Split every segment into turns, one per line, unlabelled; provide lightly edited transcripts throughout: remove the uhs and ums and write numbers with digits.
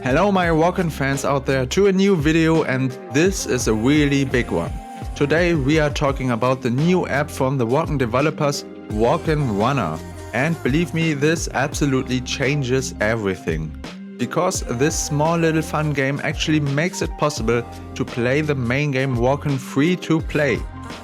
Hello my Walken fans out there to a new video, and this is a really big one. Today we are talking about the new app from the Walken developers, Walken Runner. And believe me, this absolutely changes everything. Because this small little fun game actually makes it possible to play the main game Walken free to play.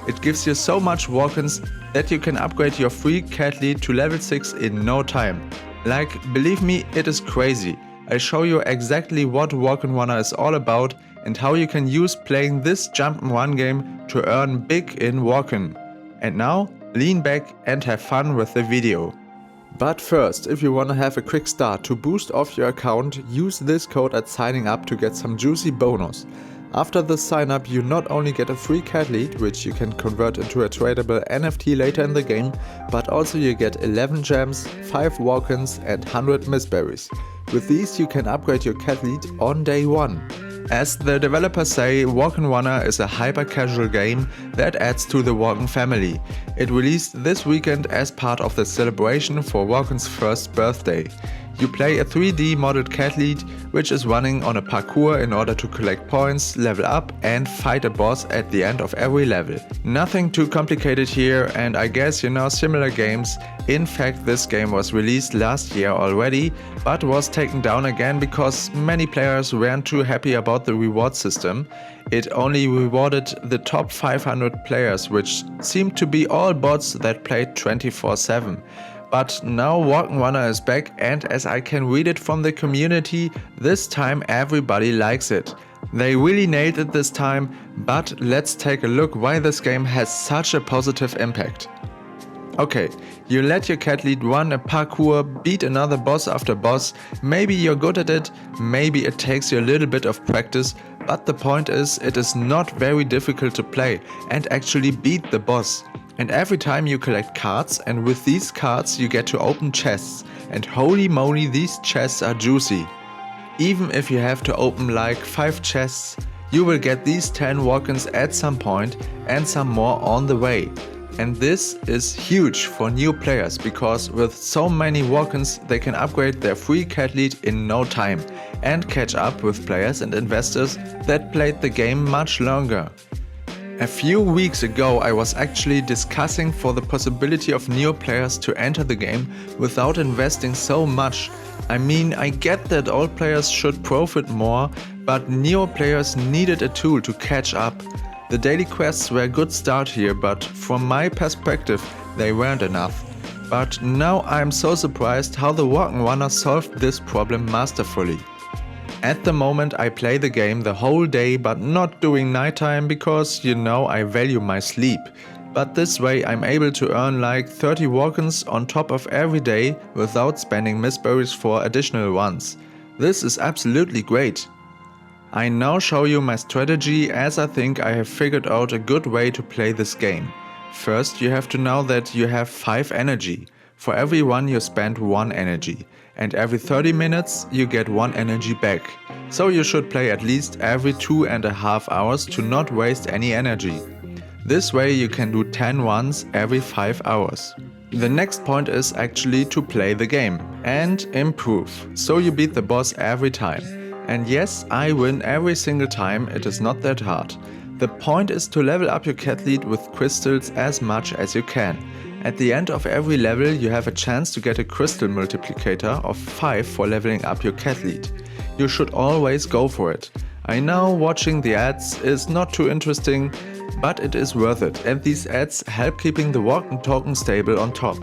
It gives you so much Walkens that you can upgrade your free Cathlete to level 6 in no time. Like, believe me, it is crazy. I show you exactly what Walken Runner is all about and how you can use playing this jump and run game to earn big in Walken. And now, lean back and have fun with the video. But first, if you want to have a quick start to boost off your account, use this code at signing up to get some juicy bonus. After the sign up, you not only get a free Cathlete, which you can convert into a tradable NFT later in the game, but also you get 11 gems, 5 Walkens and 100 Misberries. With these you can upgrade your Cathlete on day 1. As the developers say, Walken Runner is a hyper-casual game that adds to the Walken family. It released this weekend as part of the celebration for Walken's first birthday. You play a 3D modeled Cathlete, which is running on a parkour in order to collect points, level up and fight a boss at the end of every level. Nothing too complicated here, and I guess you know similar games. In fact, this game was released last year already, but was taken down again because many players weren't too happy about the reward system. It only rewarded the top 500 players, which seemed to be all bots that played 24/7. But now Walken Runner is back, and as I can read it from the community, this time everybody likes it. They really nailed it this time, but let's take a look why this game has such a positive impact. Okay, you let your Cathlete run a parkour, beat another boss after boss. Maybe you're good at it, maybe it takes you a little bit of practice, but the point is it is not very difficult to play and actually beat the boss. And every time you collect cards, and with these cards you get to open chests, and holy moly, these chests are juicy. Even if you have to open like 5 chests, you will get these 10 Walkens at some point and some more on the way. And this is huge for new players, because with so many Walkens they can upgrade their free Cathlete in no time and catch up with players and investors that played the game much longer. A few weeks ago I was actually discussing for the possibility of new players to enter the game without investing so much. I mean, I get that old players should profit more, but new players needed a tool to catch up. The daily quests were a good start here, but from my perspective they weren't enough. But now I'm so surprised how the Walken Runner solved this problem masterfully. At the moment I play the game the whole day, but not during nighttime because you know I value my sleep. But this way I'm able to earn like 30 Walkens on top of every day without spending Misberries for additional ones. This is absolutely great. I now show you my strategy, as I think I have figured out a good way to play this game. First, you have to know that you have 5 energy. For every one you spend 1 energy. And every 30 minutes you get 1 energy back. So you should play at least every 2.5 hours to not waste any energy. This way you can do 10 runs every 5 hours. The next point is actually to play the game and improve. So you beat the boss every time. And yes, I win every single time, it is not that hard. The point is to level up your Cathlete with crystals as much as you can. At the end of every level you have a chance to get a crystal multiplicator of 5 for leveling up your Cathlete. You should always go for it. I know watching the ads is not too interesting, but it is worth it, and these ads help keeping the Walken token stable on top.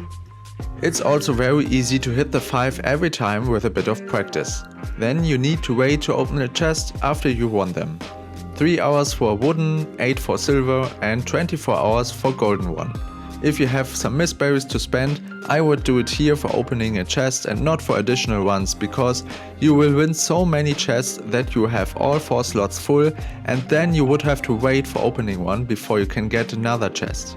It's also very easy to hit the 5 every time with a bit of practice. Then you need to wait to open a chest after you won them. 3 hours for wooden, 8 for silver and 24 hours for golden one. If you have some Misberries to spend, I would do it here for opening a chest and not for additional ones, because you will win so many chests that you have all 4 slots full, and then you would have to wait for opening one before you can get another chest.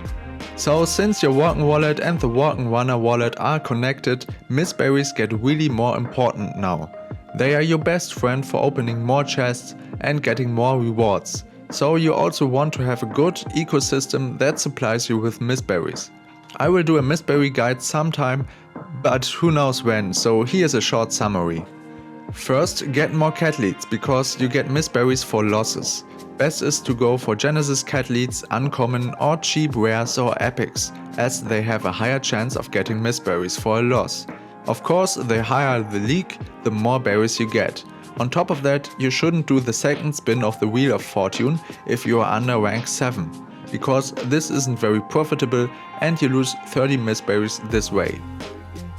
So since your Walken wallet and the Walken Runner wallet are connected, Misberries get really more important now. They are your best friend for opening more chests and getting more rewards. So you also want to have a good ecosystem that supplies you with Misberries. I will do a Misberry guide sometime, but who knows when, so here's a short summary. First, get more Cathletes, because you get Misberries for losses. Best is to go for Genesis Cathletes, uncommon or cheap rares or epics, as they have a higher chance of getting Misberries for a loss. Of course, the higher the league, the more berries you get. On top of that, you shouldn't do the second spin of the Wheel of Fortune if you are under rank 7, because this isn't very profitable and you lose 30 Misberries this way.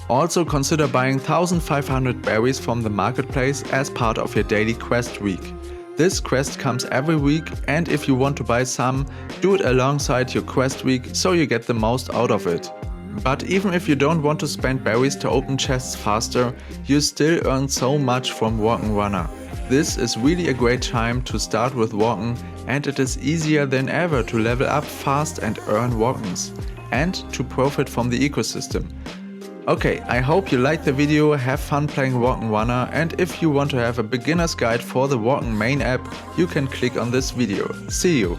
Also consider buying 1500 berries from the marketplace as part of your daily quest week. This quest comes every week, and if you want to buy some, do it alongside your quest week so you get the most out of it. But even if you don't want to spend berries to open chests faster, you still earn so much from Walken Runner. This is really a great time to start with Walken, and it is easier than ever to level up fast and earn Walkens, and to profit from the ecosystem. Okay, I hope you liked the video, have fun playing Walken Runner, and if you want to have a beginner's guide for the Walken main app, you can click on this video. See you!